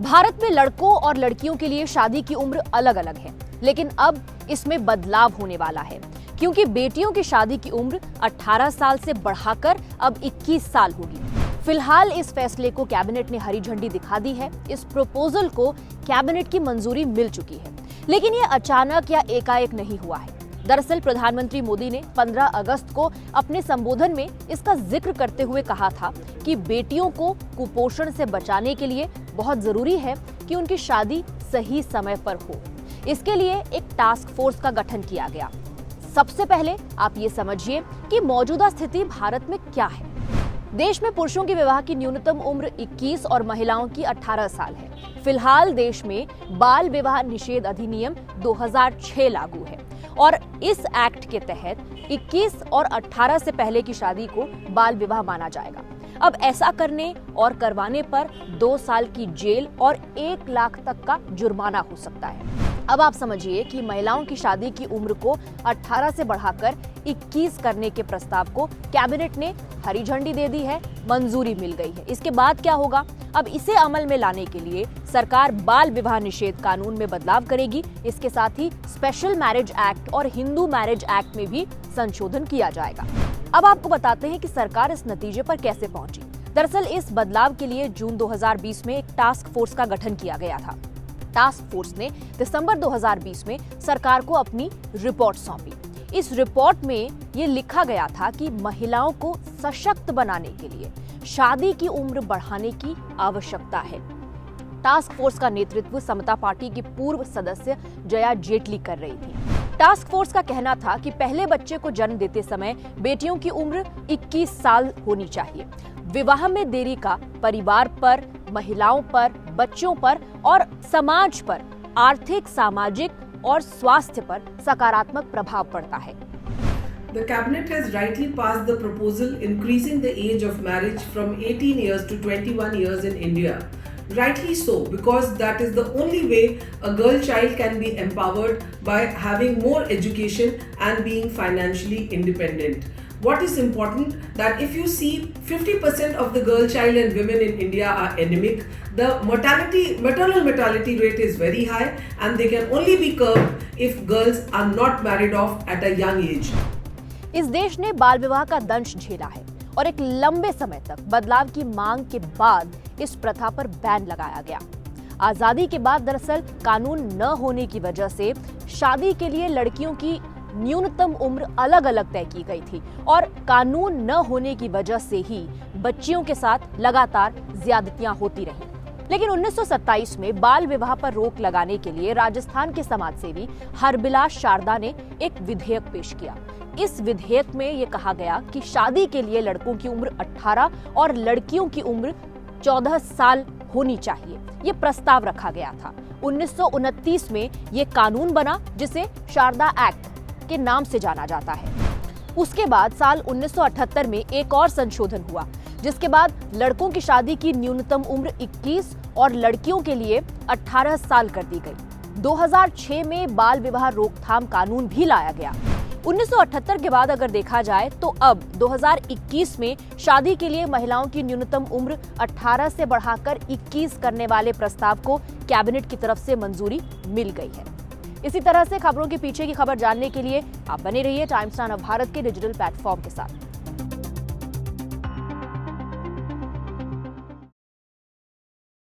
भारत में लड़कों और लड़कियों के लिए शादी की उम्र अलग अलग है, लेकिन अब इसमें बदलाव होने वाला है क्योंकि बेटियों की शादी की उम्र 18 साल से बढ़ाकर अब 21 साल होगी। फिलहाल इस फैसले को कैबिनेट ने हरी झंडी दिखा दी है। इस प्रपोजल को कैबिनेट की मंजूरी मिल चुकी है, लेकिन ये अचानक या एकाएक नहीं हुआ है। दरअसल प्रधानमंत्री मोदी ने 15 अगस्त को अपने संबोधन में इसका जिक्र करते हुए कहा था कि बेटियों को कुपोषण से बचाने के लिए बहुत जरूरी है कि उनकी शादी सही समय पर हो। इसके लिए एक टास्क फोर्स का गठन किया गया। सबसे पहले आप ये समझिए कि मौजूदा स्थिति भारत में क्या है। देश में पुरुषों की विवाह की न्यूनतम उम्र 21 और महिलाओं की 18 साल है। फिलहाल देश में बाल विवाह निषेध अधिनियम 2006 लागू है और इस एक्ट के तहत 21 और 18 से पहले की शादी को बाल विवाह माना जाएगा। अब ऐसा करने और करवाने पर 2 साल की जेल और 1 लाख तक का जुर्माना हो सकता है। अब आप समझिए कि महिलाओं की शादी की उम्र को 18 से बढ़ाकर 21 करने के प्रस्ताव को कैबिनेट ने हरी झंडी दे दी है, मंजूरी मिल गई है। इसके बाद क्या होगा? अब इसे अमल में लाने के लिए सरकार बाल विवाह निषेध कानून में बदलाव करेगी। इसके साथ ही स्पेशल मैरिज एक्ट और हिंदू मैरिज एक्ट में भी संशोधन किया जाएगा। अब आपको बताते हैं कि सरकार इस नतीजे पर कैसे पहुंची। दरअसल इस बदलाव के लिए जून 2020 में एक टास्क फोर्स का गठन किया गया था। टास्क फोर्स ने दिसंबर 2020 में सरकार को अपनी रिपोर्ट सौंपी। इस रिपोर्ट में ये लिखा गया था कि महिलाओं को सशक्त बनाने के लिए शादी की उम्र बढ़ाने की आवश्यकता है। टास्क फोर्स का नेतृत्व समता पार्टी की पूर्व सदस्य जया जेटली कर रही थी। टास्क फोर्स का कहना था कि पहले बच्चे को जन्म देते समय बेटियों की उम्र 21 साल होनी चाहिए। विवाह में देरी का परिवार पर, महिलाओं पर, बच्चों पर और समाज पर आर्थिक, सामाजिक और स्वास्थ्य पर सकारात्मक प्रभाव पड़ता है। The cabinet has rightly passed the proposal increasing the age of marriage from 18 years to 21 years in India. Rightly so, because that is the only way a girl child can be empowered by having more education and being financially independent. What is important that if you see 50% of the girl child and women in India are anemic, the maternal mortality rate is very high and they can only be curbed if girls are not married off at a young age. इस देश ने बाल विवाह का दंश झेला है और एक लंबे समय तक बदलाव की मांग के बाद इस प्रथा पर बैन लगाया गया। आजादी के बाद दरअसल कानून न होने की वजह से शादी के लिए लड़कियों की न्यूनतम उम्र अलग अलग तय की गई थी और कानून न होने की वजह से ही बच्चियों के साथ लगातार ज्यादतियां होती रहीं। लेकिन 1927 में बाल विवाह पर रोक लगाने के लिए राजस्थान के समाजसेवी हरबिलास शारदा ने एक विधेयक पेश किया। इस विधेयक में ये कहा गया कि शादी के लिए लड़कों की उम्र 18 और लड़कियों की उम्र 14 साल होनी चाहिए। ये प्रस्ताव रखा गया था। 1929 में ये कानून बना जिसे शारदा एक्ट के नाम से जाना जाता है। उसके बाद साल 1978 में एक और संशोधन हुआ, जिसके बाद लड़कों की शादी की न्यूनतम उम्र 21 और लड़कियों के लिए 18 साल कर दी गई। 2006 में बाल विवाह रोकथाम कानून भी लाया गया। 1978 के बाद अगर देखा जाए तो अब 2021 में शादी के लिए महिलाओं की न्यूनतम उम्र 18 से बढ़ाकर 21 करने वाले प्रस्ताव को कैबिनेट की तरफ से मंजूरी मिल गई है। इसी तरह से खबरों के पीछे की खबर जानने के लिए आप बने रहिए टाइम्स नाउ भारत के डिजिटल प्लेटफॉर्म के साथ।